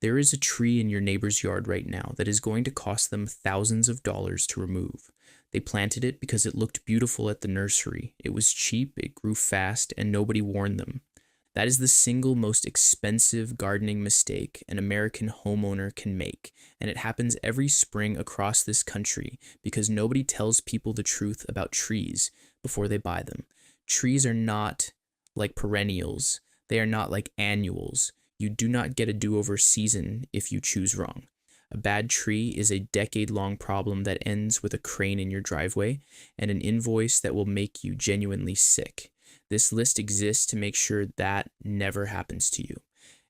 There is a tree in your neighbor's yard right now that is going to cost them thousands of dollars to remove. They planted it because it looked beautiful at the nursery. It was cheap, it grew fast, and nobody warned them. That is the single most expensive gardening mistake an American homeowner can make, and it happens every spring across this country because nobody tells people the truth about trees before they buy them. Trees are not like perennials, they are not like annuals. You do not get a do-over season if you choose wrong. A bad tree is a decade-long problem that ends with a crane in your driveway and an invoice that will make you genuinely sick. This list exists to make sure that never happens to you.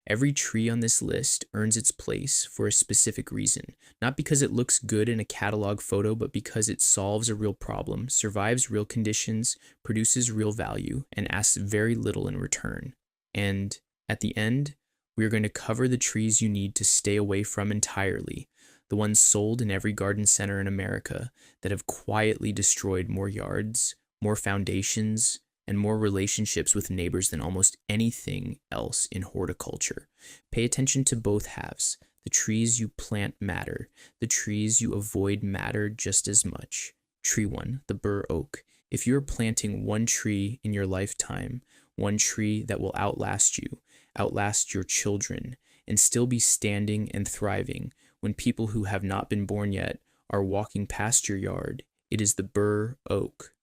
Every tree on this list earns its place for a specific reason, not because it looks good in a catalog photo, but because it solves a real problem, survives real conditions, produces real value, and asks very little in return. And at the end, we are going to cover the trees you need to stay away from entirely, the ones sold in every garden center in America that have quietly destroyed more yards, more foundations, and more relationships with neighbors than almost anything else in horticulture. Pay attention to both halves. The trees you plant matter. The trees you avoid matter just as much. Tree 1, the bur oak. If you're planting one tree in your lifetime, one tree that will outlast you, outlast your children, and still be standing and thriving when people who have not been born yet are walking past your yard, it is the bur oak.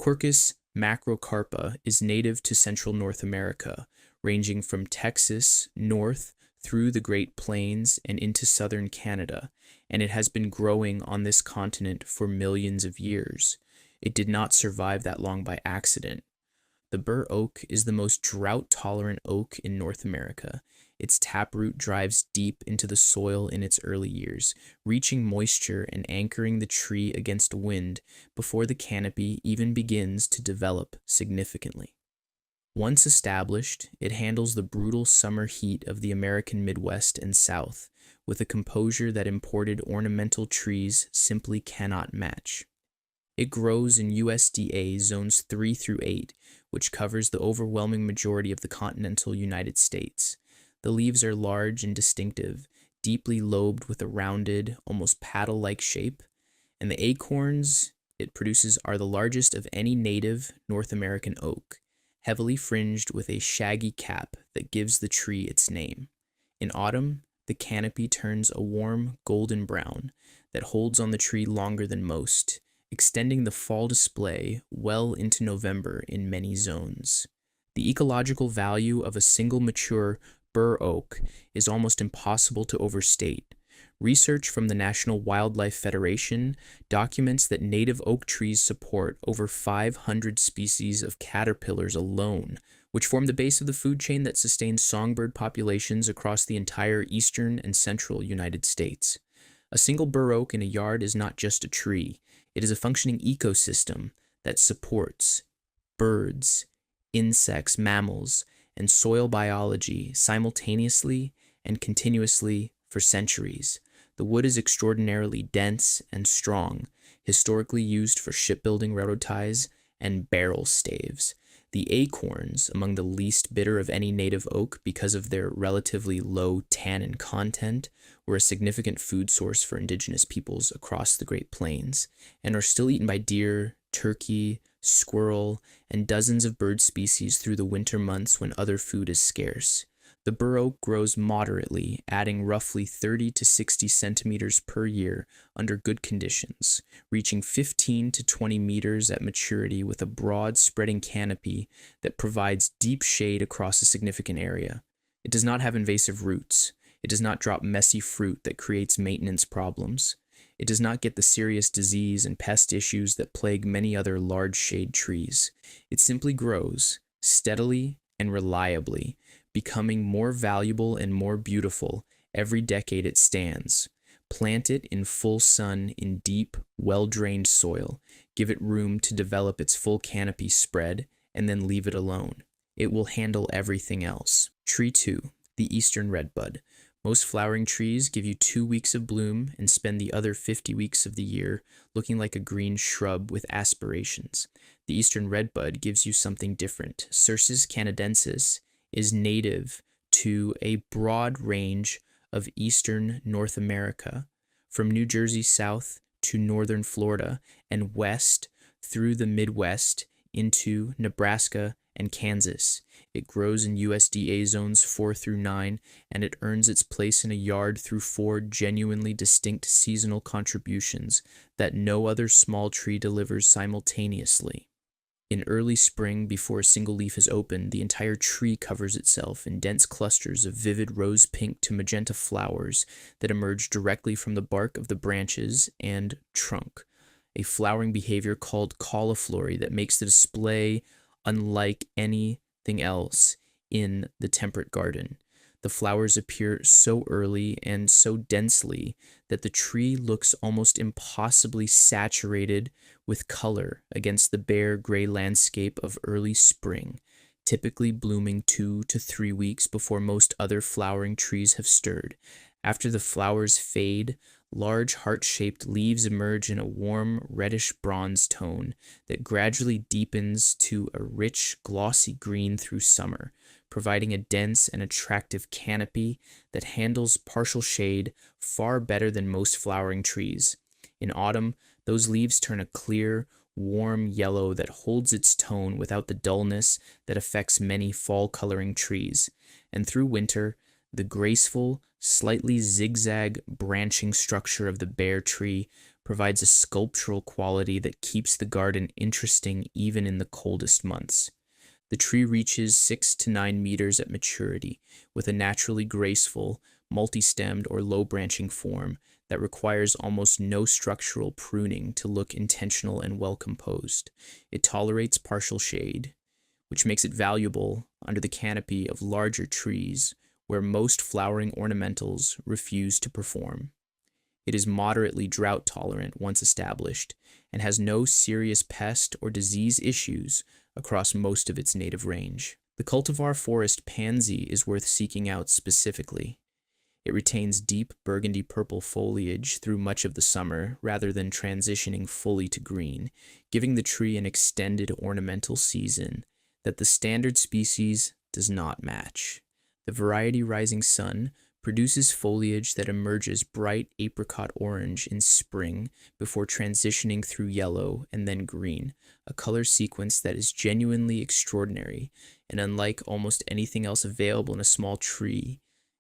Quercus macrocarpa is native to central North America, ranging from Texas north through the Great Plains and into southern Canada, and it has been growing on this continent for millions of years. It did not survive that long by accident. The bur oak is the most drought-tolerant oak in North America. Its taproot drives deep into the soil in its early years, reaching moisture and anchoring the tree against wind before the canopy even begins to develop significantly. Once established, it handles the brutal summer heat of the American Midwest and South with a composure that imported ornamental trees simply cannot match. It grows in USDA zones 3 through 8, which covers the overwhelming majority of the continental United States. The leaves are large and distinctive, deeply lobed with a rounded, almost paddle-like shape, and the acorns it produces are the largest of any native North American oak, heavily fringed with a shaggy cap that gives the tree its name. In autumn, the canopy turns a warm golden brown that holds on the tree longer than most, extending the fall display well into November in many zones. The ecological value of a single mature bur oak is almost impossible to overstate. Research from the National Wildlife Federation documents that native oak trees support over 500 species of caterpillars alone, which form the base of the food chain that sustains songbird populations across the entire eastern and central United States. A single bur oak in a yard is not just a tree. It is a functioning ecosystem that supports birds, insects, mammals, and soil biology simultaneously and continuously for centuries. The wood is extraordinarily dense and strong, historically used for shipbuilding railroad ties and barrel staves. The acorns, among the least bitter of any native oak because of their relatively low tannin content, were a significant food source for indigenous peoples across the Great Plains, and are still eaten by deer, turkey, squirrel, and dozens of bird species through the winter months when other food is scarce. The bur oak grows moderately, adding roughly 30 to 60 centimeters per year under good conditions, reaching 15 to 20 meters at maturity with a broad spreading canopy that provides deep shade across a significant area. It does not have invasive roots. It does not drop messy fruit that creates maintenance problems. It does not get the serious disease and pest issues that plague many other large shade trees. It simply grows, steadily and reliably, becoming more valuable and more beautiful every decade it stands. Plant it in full sun in deep, well-drained soil. Give it room to develop its full canopy spread, and then leave it alone. It will handle everything else. Tree 2, the eastern redbud. Most flowering trees give you 2 weeks of bloom and spend the other 50 weeks of the year looking like a green shrub with aspirations. The eastern redbud gives you something different. Cercis canadensis is native to a broad range of eastern North America, from New Jersey south to northern Florida and west through the Midwest into Nebraska and Kansas. It grows in USDA zones 4 through 9, and it earns its place in a yard through 4 genuinely distinct seasonal contributions that no other small tree delivers simultaneously. In early spring, before a single leaf is opened, the entire tree covers itself in dense clusters of vivid rose pink to magenta flowers that emerge directly from the bark of the branches and trunk, a flowering behavior called cauliflory that makes the display unlike anything else in the temperate garden. The flowers appear so early and so densely that the tree looks almost impossibly saturated with color against the bare gray landscape of early spring, typically blooming 2 to 3 weeks before most other flowering trees have stirred. After the flowers fade, large heart-shaped leaves emerge in a warm reddish bronze tone that gradually deepens to a rich glossy green through summer, providing a dense and attractive canopy that handles partial shade far better than most flowering trees. In autumn, those leaves turn a clear, warm yellow that holds its tone without the dullness that affects many fall-coloring trees. And through winter, the graceful, slightly zigzag branching structure of the bare tree provides a sculptural quality that keeps the garden interesting even in the coldest months. The tree reaches 6 to 9 meters at maturity, with a naturally graceful, multi-stemmed or low-branching form that requires almost no structural pruning to look intentional and well-composed. It tolerates partial shade, which makes it valuable under the canopy of larger trees where most flowering ornamentals refuse to perform. It is moderately drought tolerant once established and has no serious pest or disease issues across most of its native range. The cultivar forest pansy is worth seeking out specifically. It retains deep burgundy purple foliage through much of the summer rather than transitioning fully to green, giving the tree an extended ornamental season that the standard species does not match. The variety Rising Sun produces foliage that emerges bright apricot orange in spring before transitioning through yellow and then green, a color sequence that is genuinely extraordinary and unlike almost anything else available in a small tree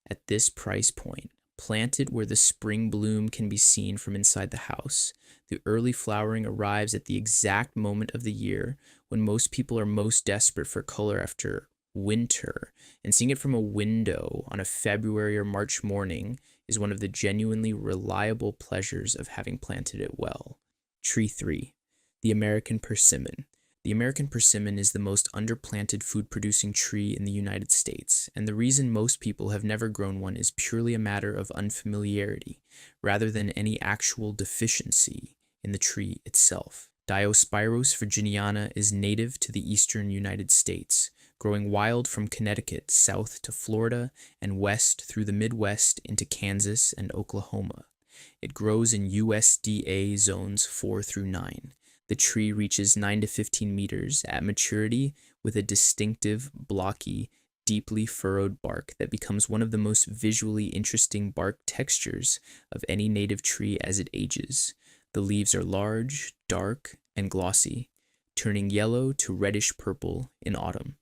at this price point. Planted where the spring bloom can be seen from inside the house, the early flowering arrives at the exact moment of the year when most people are most desperate for color after winter, and seeing it from a window on a February or March morning is one of the genuinely reliable pleasures of having planted it well. Tree 3. The American Persimmon. The American persimmon is the most underplanted food-producing tree in the United States, and the reason most people have never grown one is purely a matter of unfamiliarity, rather than any actual deficiency in the tree itself. Diospyros virginiana is native to the eastern United States, growing wild from Connecticut south to Florida and west through the Midwest into Kansas and Oklahoma. It grows in USDA zones 4 through 9. The tree reaches 9 to 15 meters at maturity with a distinctive, blocky, deeply furrowed bark that becomes one of the most visually interesting bark textures of any native tree as it ages. The leaves are large, dark, and glossy, turning yellow to reddish purple in autumn.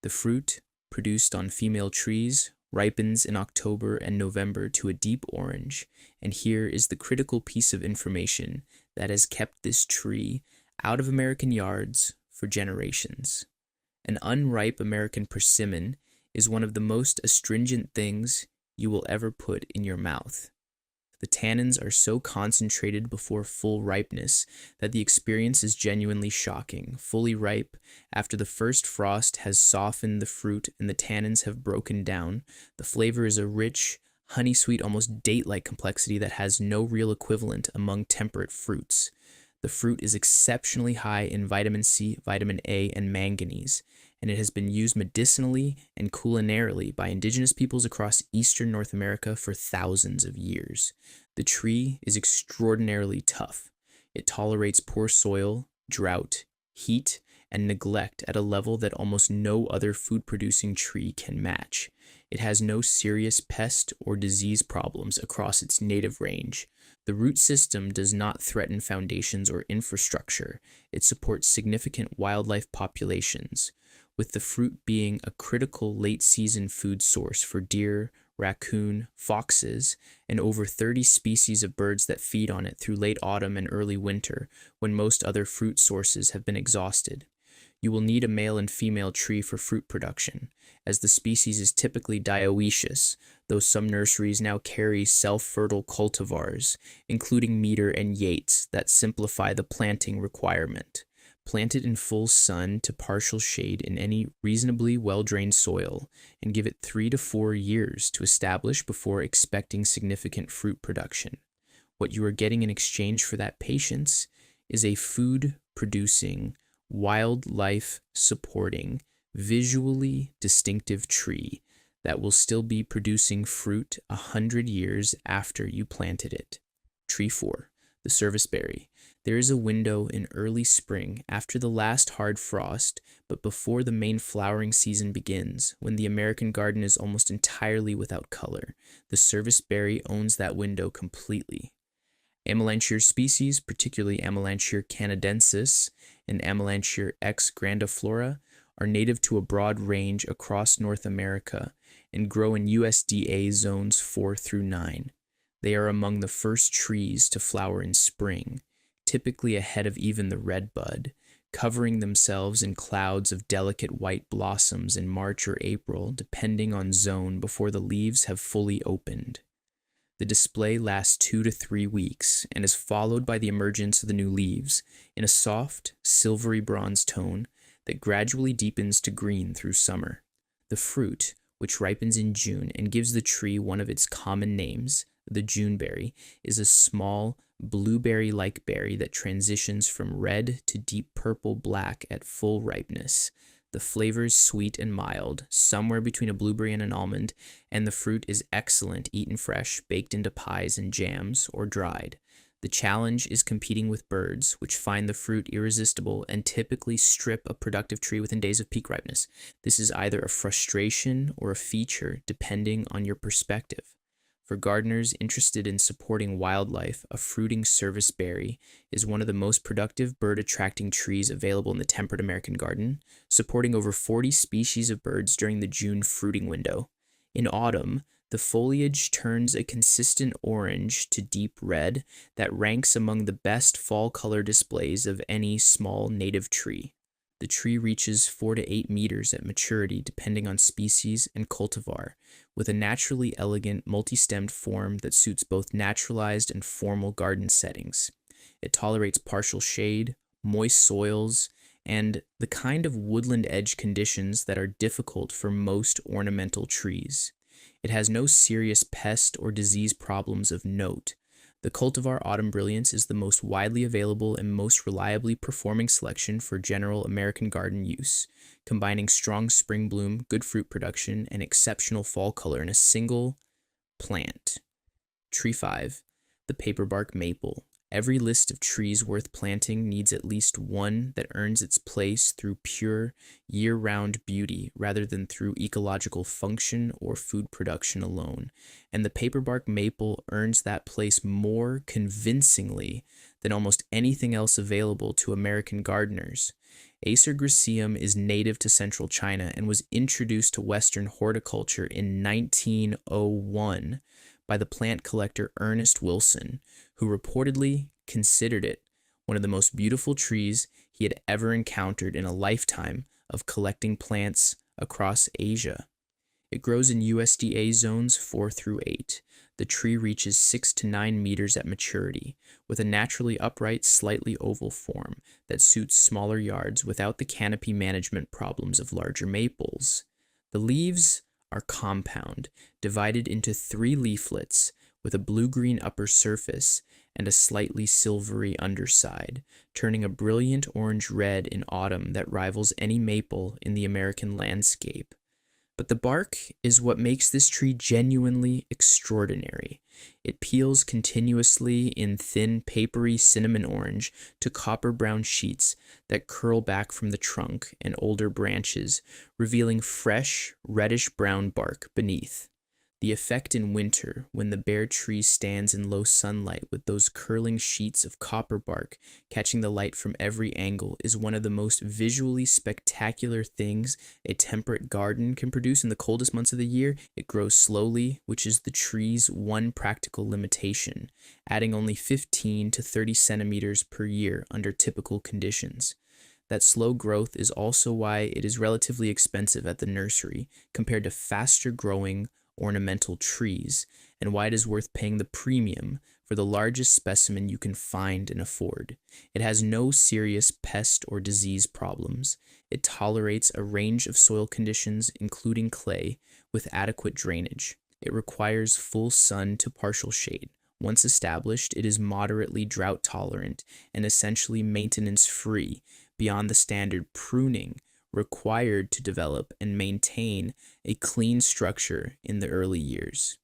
The fruit, produced on female trees, ripens in October and November to a deep orange, and here is the critical piece of information that has kept this tree out of American yards for generations. An unripe American persimmon is one of the most astringent things you will ever put in your mouth. The tannins are so concentrated before full ripeness that the experience is genuinely shocking. Fully ripe, after the first frost has softened the fruit and the tannins have broken down, the flavor is a rich, honey-sweet, almost date-like complexity that has no real equivalent among temperate fruits. The fruit is exceptionally high in vitamin C, vitamin A, and manganese, and it has been used medicinally and culinarily by indigenous peoples across eastern North America for thousands of years. The tree is extraordinarily tough. It tolerates poor soil, drought, heat, and neglect at a level that almost no other food-producing tree can match. It has no serious pest or disease problems across its native range. The root system does not threaten foundations or infrastructure. It supports significant wildlife populations, with the fruit being a critical late-season food source for deer, raccoon, foxes, and over 30 species of birds that feed on it through late autumn and early winter, when most other fruit sources have been exhausted. You will need a male and female tree for fruit production, as the species is typically dioecious, though some nurseries now carry self-fertile cultivars, including Meter and Yates, that simplify the planting requirement. Plant it in full sun to partial shade in any reasonably well-drained soil, and give it 3 to 4 years to establish before expecting significant fruit production. What you are getting in exchange for that patience is a food-producing, wildlife supporting, visually distinctive tree that will still be producing fruit 100 years after you planted it. Tree 4, the serviceberry. There is a window in early spring after the last hard frost, but before the main flowering season begins, when the American garden is almost entirely without color. The serviceberry owns that window completely. Amelanchier species, particularly Amelanchier canadensis and Amelanchier x grandiflora, are native to a broad range across North America and grow in USDA zones 4 through 9. They are among the first trees to flower in spring, typically ahead of even the redbud, covering themselves in clouds of delicate white blossoms in March or April, depending on zone, before the leaves have fully opened. The display lasts 2 to 3 weeks and is followed by the emergence of the new leaves in a soft, silvery bronze tone that gradually deepens to green through summer. The fruit, which ripens in June and gives the tree one of its common names, the Juneberry, is a small, blueberry-like berry that transitions from red to deep purple-black at full ripeness. The flavor is sweet and mild, somewhere between a blueberry and an almond, and the fruit is excellent eaten fresh, baked into pies and jams, or dried. The challenge is competing with birds, which find the fruit irresistible and typically strip a productive tree within days of peak ripeness. This is either a frustration or a feature, depending on your perspective. For gardeners interested in supporting wildlife, a fruiting serviceberry is one of the most productive bird-attracting trees available in the temperate American garden, supporting over 40 species of birds during the June fruiting window. In autumn, the foliage turns a consistent orange to deep red that ranks among the best fall color displays of any small native tree. The tree reaches 4 to 8 meters at maturity, depending on species and cultivar, with a naturally elegant, multi-stemmed form that suits both naturalized and formal garden settings. It tolerates partial shade, moist soils, and the kind of woodland edge conditions that are difficult for most ornamental trees. It has no serious pest or disease problems of note. The cultivar Autumn Brilliance is the most widely available and most reliably performing selection for general American garden use, combining strong spring bloom, good fruit production, and exceptional fall color in a single plant. Tree 5, the paperbark maple. Every list of trees worth planting needs at least one that earns its place through pure, year-round beauty rather than through ecological function or food production alone, and the paperbark maple earns that place more convincingly than almost anything else available to American gardeners. Acer griseum is native to central China and was introduced to Western horticulture in 1901 by the plant collector Ernest Wilson, who reportedly considered it one of the most beautiful trees he had ever encountered in a lifetime of collecting plants across Asia. It grows in USDA zones 4 through 8. The tree reaches 6 to 9 meters at maturity, with a naturally upright, slightly oval form that suits smaller yards without the canopy management problems of larger maples. The leaves are compound, divided into 3 leaflets, with a blue-green upper surface and a slightly silvery underside, turning a brilliant orange-red in autumn that rivals any maple in the American landscape. But the bark is what makes this tree genuinely extraordinary. It peels continuously in thin, papery cinnamon orange to copper brown sheets that curl back from the trunk and older branches, revealing fresh, reddish brown bark beneath. The effect in winter, when the bare tree stands in low sunlight with those curling sheets of copper bark catching the light from every angle, is one of the most visually spectacular things a temperate garden can produce in the coldest months of the year. It grows slowly, which is the tree's one practical limitation, adding only 15 to 30 centimeters per year under typical conditions. That slow growth is also why it is relatively expensive at the nursery compared to faster growing ornamental trees, and why it is worth paying the premium for the largest specimen you can find and afford. It has no serious pest or disease problems. It tolerates a range of soil conditions, including clay, with adequate drainage. It requires full sun to partial shade. Once established, it is moderately drought tolerant and essentially maintenance free beyond the standard pruning required to develop and maintain a clean structure in the early years.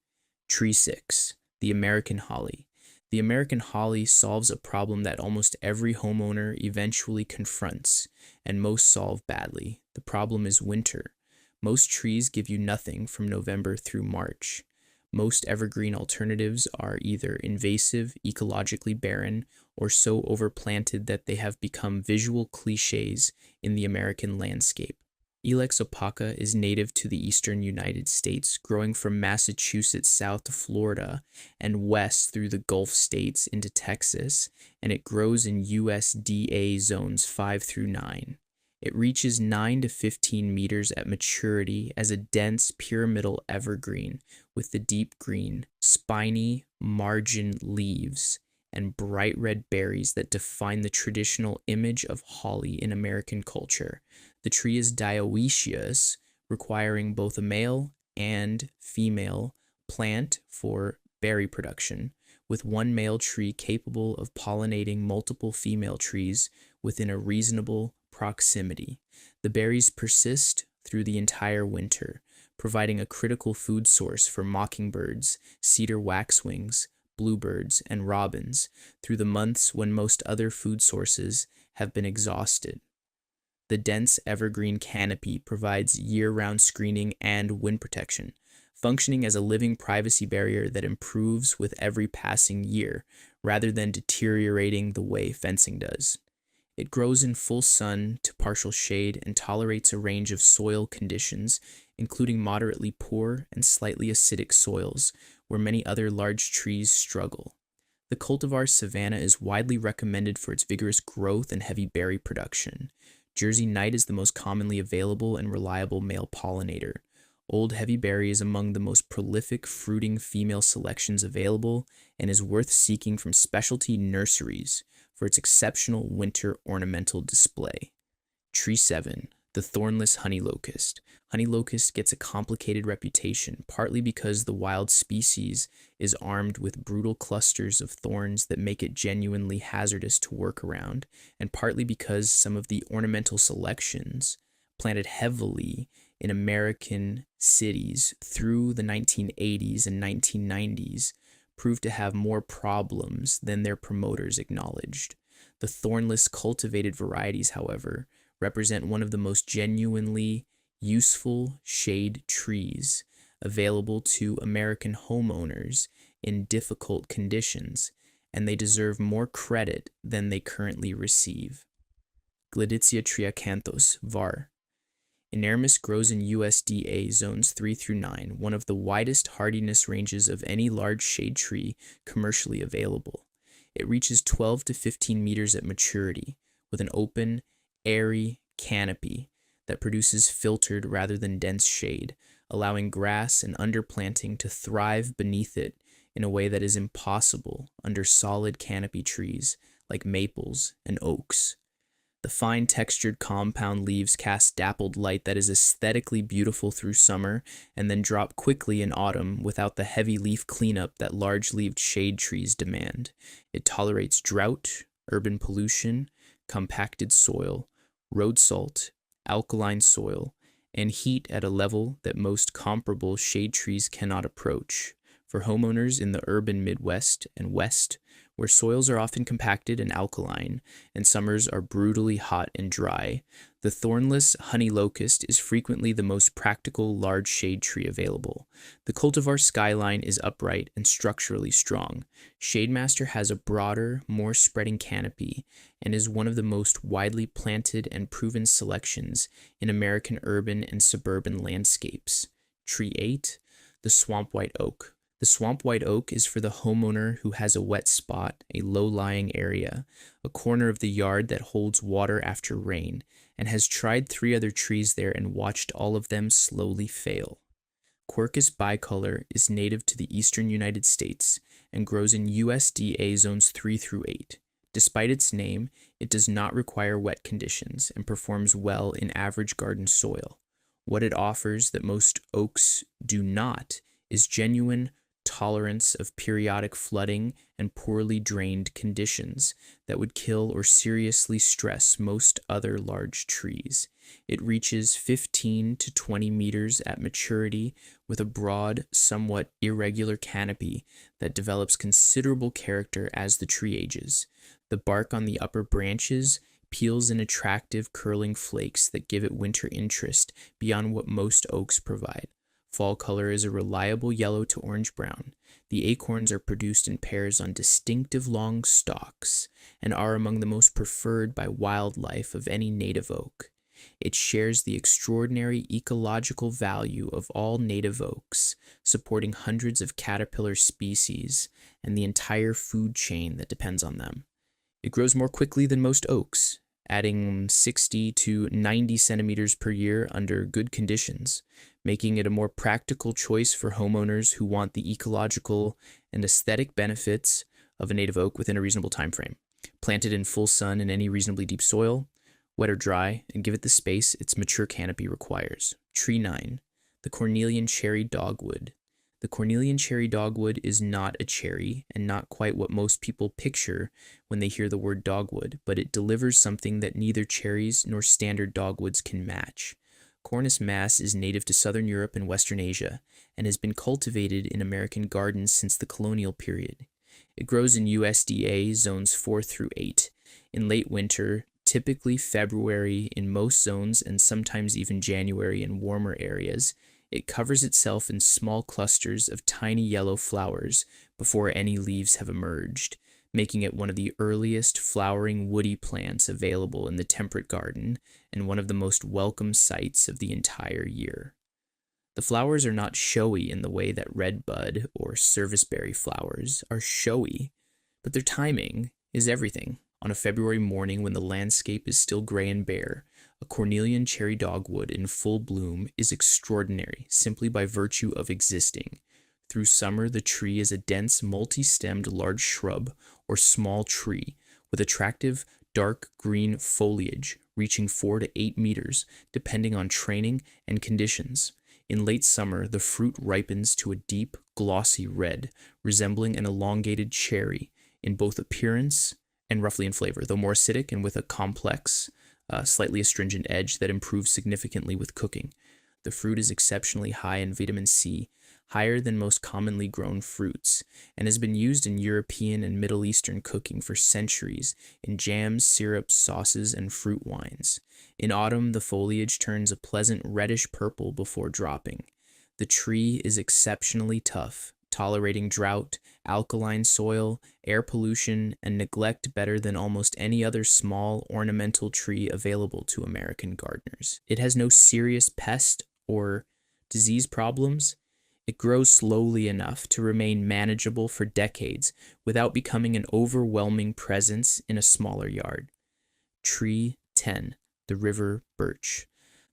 Tree 6, the American Holly. The American Holly solves a problem that almost every homeowner eventually confronts, and most solve badly. The problem is winter. Most trees give you nothing from November through March. Most evergreen alternatives are either invasive, ecologically barren, or so overplanted that they have become visual cliches in the American landscape. Ilex opaca is native to the eastern United States, growing from Massachusetts south to Florida and west through the Gulf states into Texas, and it grows in USDA zones 5 through 9. It reaches 9 to 15 meters at maturity as a dense pyramidal evergreen with the deep green, spiny margin leaves and bright red berries that define the traditional image of holly in American culture. The tree is dioecious, requiring both a male and female plant for berry production, with one male tree capable of pollinating multiple female trees within a reasonable proximity. The berries persist through the entire winter, providing a critical food source for mockingbirds, cedar waxwings, bluebirds, and robins through the months when most other food sources have been exhausted. The dense evergreen canopy provides year-round screening and wind protection, functioning as a living privacy barrier that improves with every passing year rather than deteriorating the way fencing does. It grows in full sun to partial shade and tolerates a range of soil conditions, including moderately poor and slightly acidic soils, where many other large trees struggle. The cultivar savanna is widely recommended for its vigorous growth and heavy berry production. Jersey Knight is the most commonly available and reliable male pollinator. Old Heavy Berry is among the most prolific fruiting female selections available and is worth seeking from specialty nurseries for its exceptional winter ornamental display. Tree 7, the thornless honey locust. Honey locust gets a complicated reputation, partly because the wild species is armed with brutal clusters of thorns that make it genuinely hazardous to work around, and partly because some of the ornamental selections, planted heavily in American cities through the 1980s and 1990s, proved to have more problems than their promoters acknowledged. The thornless cultivated varieties, however, represent one of the most genuinely useful shade trees available to American homeowners in difficult conditions, and they deserve more credit than they currently receive. Gleditsia triacanthos, var. Inermis grows in USDA zones 3 through 9, one of the widest hardiness ranges of any large shade tree commercially available. It reaches 12 to 15 meters at maturity, with an open, airy canopy that produces filtered rather than dense shade, allowing grass and underplanting to thrive beneath it in a way that is impossible under solid canopy trees like maples and oaks. The fine textured compound leaves cast dappled light that is aesthetically beautiful through summer and then drop quickly in autumn without the heavy leaf cleanup that large-leaved shade trees demand. It tolerates drought, urban pollution, compacted soil, road salt, alkaline soil, and heat at a level that most comparable shade trees cannot approach. For homeowners in the urban Midwest and West, where soils are often compacted and alkaline, and summers are brutally hot and dry, the thornless honey locust is frequently the most practical large shade tree available. The cultivar skyline is upright and structurally strong. Shademaster has a broader, more spreading canopy and is one of the most widely planted and proven selections in American urban and suburban landscapes. Tree 8, the swamp white oak. The swamp white oak is for the homeowner who has a wet spot, a low-lying area, a corner of the yard that holds water after rain, and has tried 3 other trees there and watched all of them slowly fail. Quercus bicolor is native to the eastern United States and grows in USDA zones 3 through 8. Despite its name, it does not require wet conditions and performs well in average garden soil. What it offers that most oaks do not is genuine tolerance of periodic flooding and poorly drained conditions that would kill or seriously stress most other large trees. It reaches 15 to 20 meters at maturity with a broad, somewhat irregular canopy that develops considerable character as the tree ages. The bark on the upper branches peels in attractive curling flakes that give it winter interest beyond what most oaks provide. Fall color is a reliable yellow to orange-brown. The acorns are produced in pairs on distinctive long stalks and are among the most preferred by wildlife of any native oak. It shares the extraordinary ecological value of all native oaks, supporting hundreds of caterpillar species and the entire food chain that depends on them. It grows more quickly than most oaks, adding 60 to 90 centimeters per year under good conditions, making it a more practical choice for homeowners who want the ecological and aesthetic benefits of a native oak within a reasonable time frame. Plant it in full sun in any reasonably deep soil, wet or dry, and give it the space its mature canopy requires. Tree 9, the Cornelian cherry dogwood. The Cornelian cherry dogwood is not a cherry and not quite what most people picture when they hear the word dogwood, but it delivers something that neither cherries nor standard dogwoods can match. Cornus mass is native to southern Europe and western Asia and has been cultivated in American gardens since the colonial period. It grows in USDA zones 4 through 8. In late winter, typically February in most zones and sometimes even January in warmer areas, it covers itself in small clusters of tiny yellow flowers before any leaves have emerged, making it one of the earliest flowering woody plants available in the temperate garden and one of the most welcome sights of the entire year. The flowers are not showy in the way that redbud or serviceberry flowers are showy, but their timing is everything. On a February morning when the landscape is still gray and bare, a Cornelian cherry dogwood in full bloom is extraordinary simply by virtue of existing. Through summer, the tree is a dense, multi-stemmed large shrub or small tree with attractive dark green foliage reaching 4 to 8 meters, depending on training and conditions. In late summer, the fruit ripens to a deep, glossy red, resembling an elongated cherry in both appearance and roughly in flavor, though more acidic and with a complex, slightly astringent edge that improves significantly with cooking. The fruit is exceptionally high in vitamin C, higher than most commonly grown fruits, and has been used in European and Middle Eastern cooking for centuries in jams, syrups, sauces, and fruit wines. In autumn, the foliage turns a pleasant reddish purple before dropping. The tree is exceptionally tough, tolerating drought, alkaline soil, air pollution, and neglect better than almost any other small ornamental tree available to American gardeners. It has no serious pest or disease problems. It grows slowly enough to remain manageable for decades without becoming an overwhelming presence in a smaller yard. Tree 10, the river birch.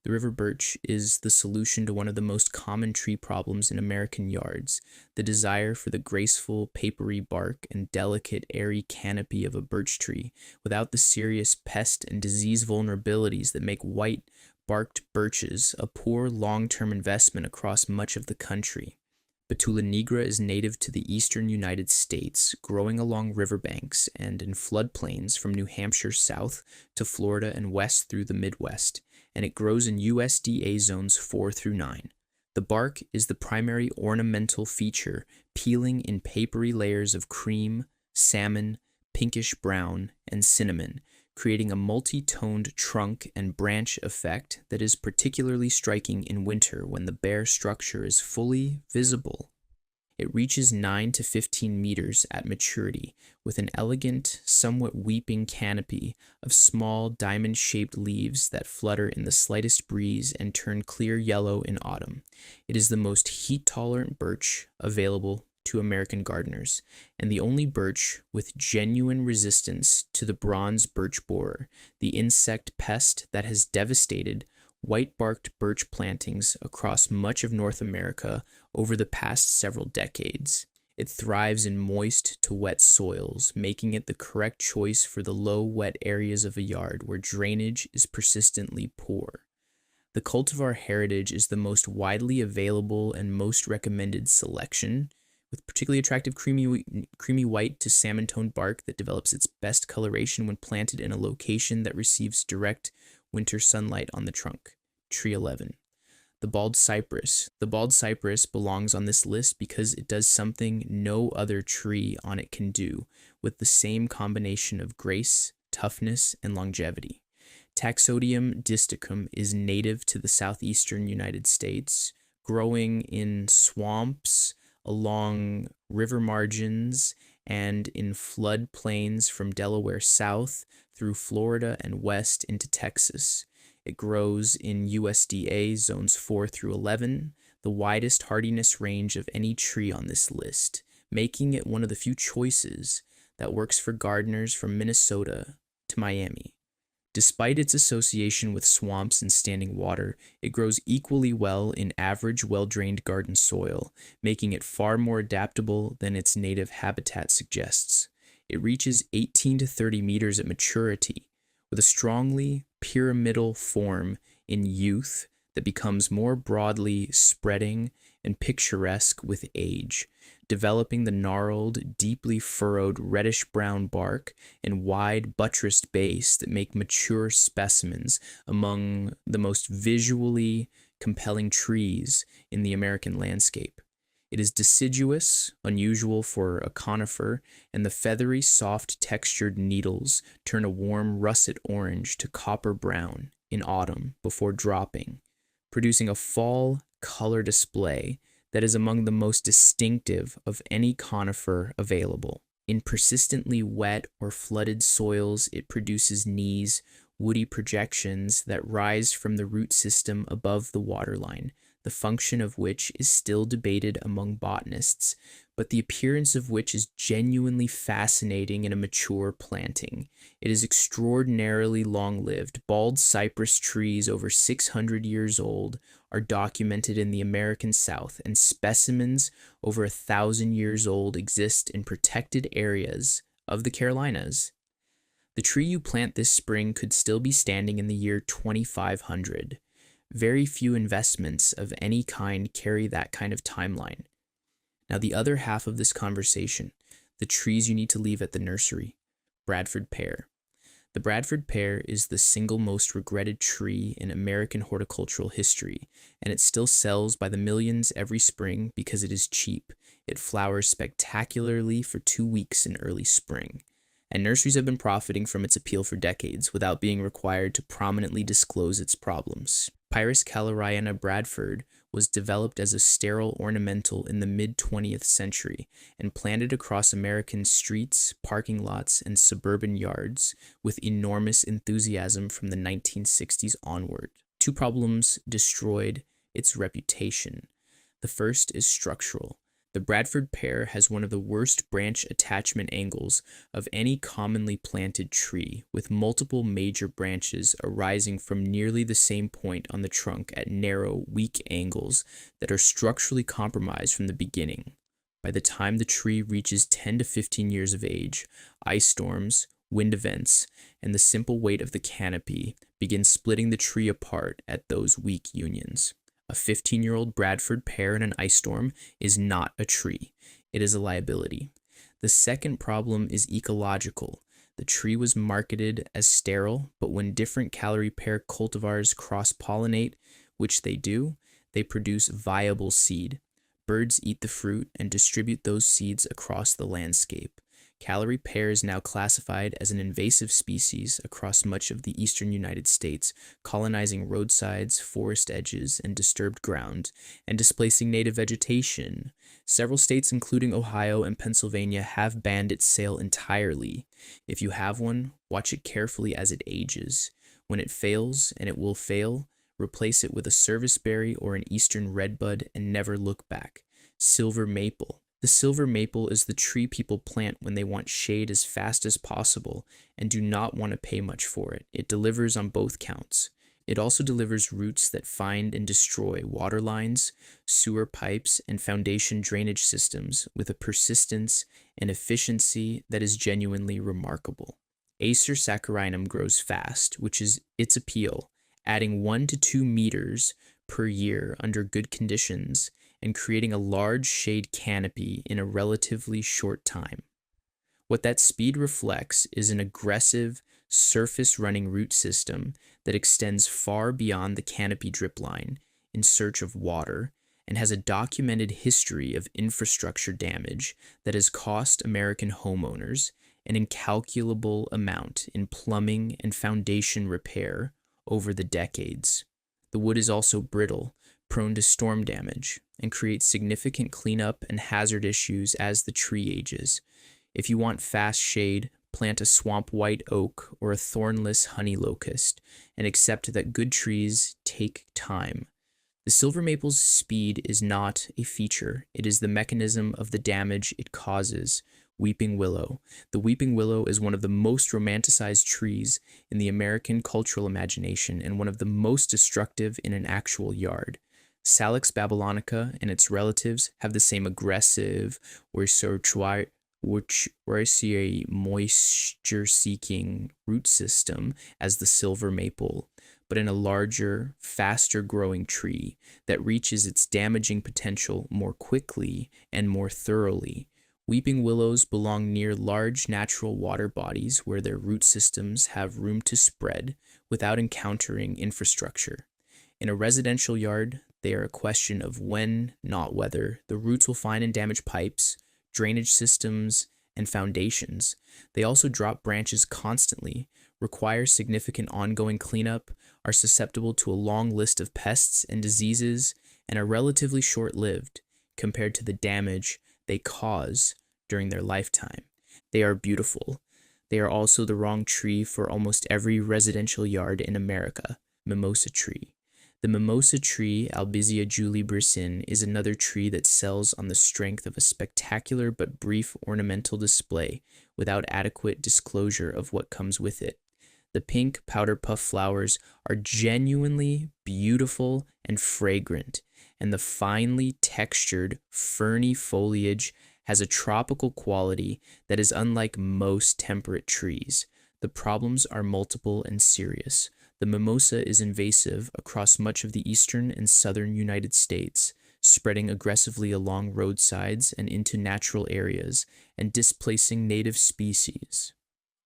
The river birch is the solution to one of the most common tree problems in American yards, the desire for the graceful, papery bark and delicate, airy canopy of a birch tree, without the serious pest and disease vulnerabilities that make white-barked birches a poor long-term investment across much of the country. Betula nigra is native to the eastern United States, growing along riverbanks and in floodplains from New Hampshire south to Florida and west through the Midwest, and it grows in USDA zones 4 through 9. The bark is the primary ornamental feature, peeling in papery layers of cream, salmon, pinkish brown, and cinnamon, creating a multi-toned trunk and branch effect that is particularly striking in winter when the bare structure is fully visible. It reaches 9 to 15 meters at maturity, with an elegant, somewhat weeping canopy of small diamond-shaped leaves that flutter in the slightest breeze and turn clear yellow in autumn. It is the most heat-tolerant birch available to American gardeners, and the only birch with genuine resistance to the bronze birch borer, the insect pest that has devastated white-barked birch plantings across much of North America over the past several decades. It thrives in moist to wet soils, making it the correct choice for the low, wet areas of a yard where drainage is persistently poor. The cultivar heritage is the most widely available and most recommended selection, with particularly attractive creamy white to salmon-toned bark that develops its best coloration when planted in a location that receives direct winter sunlight on the trunk. Tree 11. The bald cypress. The bald cypress belongs on this list because it does something no other tree on it can do, with the same combination of grace, toughness, and longevity. Taxodium disticum is native to the southeastern United States, growing in swamps, along river margins, and in flood plains from Delaware south through Florida and west into Texas. It grows in USDA zones 4 through 11, the widest hardiness range of any tree on this list, making it one of the few choices that works for gardeners from Minnesota to Miami. Despite its association with swamps and standing water, it grows equally well in average, well-drained garden soil, making it far more adaptable than its native habitat suggests. It reaches 18 to 30 meters at maturity, with a strongly pyramidal form in youth that becomes more broadly spreading and picturesque with age, developing the gnarled, deeply furrowed reddish-brown bark and wide buttressed base that make mature specimens among the most visually compelling trees in the American landscape. It is deciduous, unusual for a conifer, and the feathery, soft textured needles turn a warm russet orange to copper brown in autumn before dropping, producing a fall color display that is among the most distinctive of any conifer available. In persistently wet or flooded soils, it produces knees, woody projections that rise from the root system above the waterline, the function of which is still debated among botanists, but the appearance of which is genuinely fascinating in a mature planting. It is extraordinarily long-lived. Bald cypress trees over 600 years old are documented in the American South, and specimens over 1,000 years old exist in protected areas of the Carolinas. The tree you plant this spring could still be standing in the year 2500. Very few investments of any kind carry that kind of timeline. Now, the other half of this conversation, the trees you need to leave at the nursery. Bradford pear. The Bradford pear is the single most regretted tree in American horticultural history, and it still sells by the millions every spring because it is cheap. It flowers spectacularly for 2 weeks in early spring, and nurseries have been profiting from its appeal for decades without being required to prominently disclose its problems. Pyrus calleriana Bradford was developed as a sterile ornamental in the mid-20th century and planted across American streets, parking lots, and suburban yards with enormous enthusiasm from the 1960s onward. 2 problems destroyed its reputation. The first is structural. The Bradford pear has one of the worst branch attachment angles of any commonly planted tree, with multiple major branches arising from nearly the same point on the trunk at narrow, weak angles that are structurally compromised from the beginning. By the time the tree reaches 10 to 15 years of age, ice storms, wind events, and the simple weight of the canopy begin splitting the tree apart at those weak unions. A 15-year-old Bradford pear in an ice storm is not a tree. It is a liability. The second problem is ecological. The tree was marketed as sterile, but when different calorie pair cultivars cross pollinate, which they do, they produce viable seed. Birds eat the fruit and distribute those seeds across the landscape. Calorie pear is now classified as an invasive species across much of the eastern United States, colonizing roadsides, forest edges, and disturbed ground, and displacing native vegetation. Several states, including Ohio and Pennsylvania, have banned its sale entirely. If you have one, watch it carefully as it ages. When it fails, and it will fail, replace it with a serviceberry or an eastern redbud and never look back. Silver maple. The silver maple is the tree people plant when they want shade as fast as possible and do not want to pay much for it. It delivers on both counts. It also delivers roots that find and destroy water lines, sewer pipes, and foundation drainage systems with a persistence and efficiency that is genuinely remarkable. Acer saccharinum grows fast, which is its appeal, adding 1 to 2 meters per year under good conditions and creating a large shade canopy in a relatively short time. What that speed reflects is an aggressive, surface-running root system that extends far beyond the canopy drip line in search of water and has a documented history of infrastructure damage that has cost American homeowners an incalculable amount in plumbing and foundation repair over the decades. The wood is also brittle, prone to storm damage, and creates significant cleanup and hazard issues as the tree ages. If you want fast shade, plant a swamp white oak or a thornless honey locust, and accept that good trees take time. The silver maple's speed is not a feature, it is the mechanism of the damage it causes. Weeping willow. The weeping willow is one of the most romanticized trees in the American cultural imagination and one of the most destructive in an actual yard. Salix babylonica and its relatives have the same aggressive moisture-seeking root system as the silver maple, but in a larger, faster-growing tree that reaches its damaging potential more quickly and more thoroughly. Weeping willows belong near large natural water bodies where their root systems have room to spread without encountering infrastructure. In a residential yard, they are a question of when, not whether, the roots will find and damage pipes, drainage systems, and foundations. They also drop branches constantly, require significant ongoing cleanup, are susceptible to a long list of pests and diseases, and are relatively short-lived compared to the damage they cause during their lifetime. They are beautiful. They are also the wrong tree for almost every residential yard in America. Mimosa tree. The mimosa tree, Albizia julibrissin, is another tree that sells on the strength of a spectacular but brief ornamental display without adequate disclosure of what comes with it. The pink powder puff flowers are genuinely beautiful and fragrant, and the finely textured, ferny foliage has a tropical quality that is unlike most temperate trees. The problems are multiple and serious. The mimosa is invasive across much of the eastern and southern United States, spreading aggressively along roadsides and into natural areas, and displacing native species.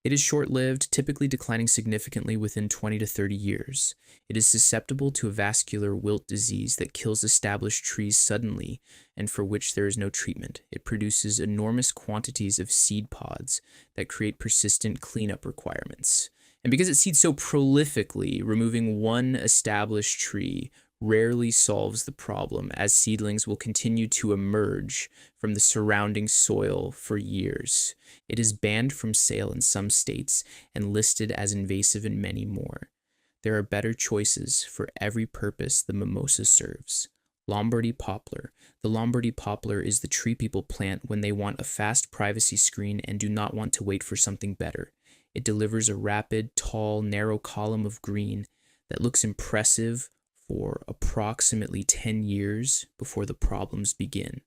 It is short-lived, typically declining significantly within 20 to 30 years. It is susceptible to a vascular wilt disease that kills established trees suddenly and for which there is no treatment. It produces enormous quantities of seed pods that create persistent cleanup requirements. And because it seeds so prolifically, removing one established tree rarely solves the problem, as seedlings will continue to emerge from the surrounding soil for years. It is banned from sale in some states and listed as invasive in many more. There are better choices for every purpose the mimosa serves. Lombardy poplar. The Lombardy poplar is the tree people plant when they want a fast privacy screen and do not want to wait for something better. It delivers a rapid, tall, narrow column of green that looks impressive for approximately 10 years before the problems begin.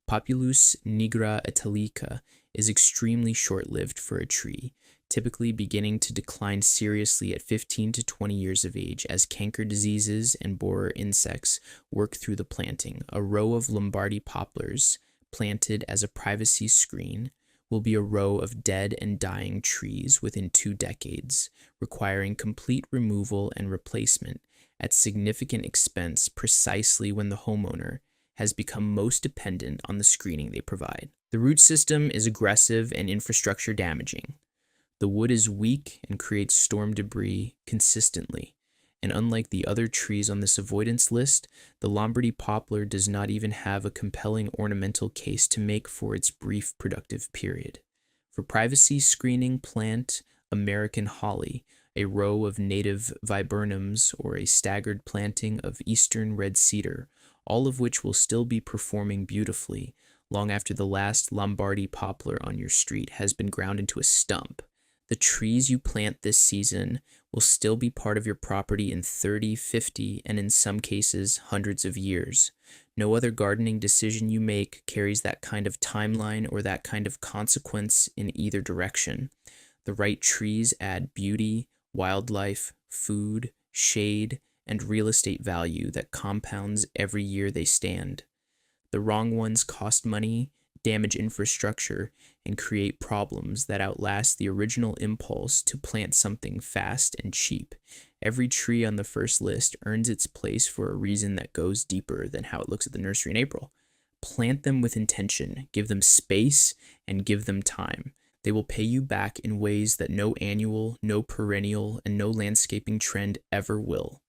Populus nigra italica is extremely short-lived for a tree, typically beginning to decline seriously at 15 to 20 years of age as canker diseases and borer insects work through the planting. A row of Lombardy poplars planted as a privacy screen will be a row of dead and dying trees within 2 decades, requiring complete removal and replacement at significant expense precisely when the homeowner has become most dependent on the screening they provide. The root system is aggressive and infrastructure damaging. The wood is weak and creates storm debris consistently, and unlike the other trees on this avoidance list, the Lombardy poplar does not even have a compelling ornamental case to make for its brief productive period. For privacy screening, plant American holly, a row of native viburnums, or a staggered planting of eastern red cedar, all of which will still be performing beautifully long after the last Lombardy poplar on your street has been ground into a stump. The trees you plant this season will still be part of your property in 30, 50, and in some cases, hundreds of years. No other gardening decision you make carries that kind of timeline or that kind of consequence in either direction. The right trees add beauty, wildlife, food, shade, and real estate value that compounds every year they stand. The wrong ones cost money, damage infrastructure, and create problems that outlast the original impulse to plant something fast and cheap. Every tree on the first list earns its place for a reason that goes deeper than how it looks at the nursery in April. Plant them with intention, give them space, and give them time. They will pay you back in ways that no annual, no perennial, and no landscaping trend ever will.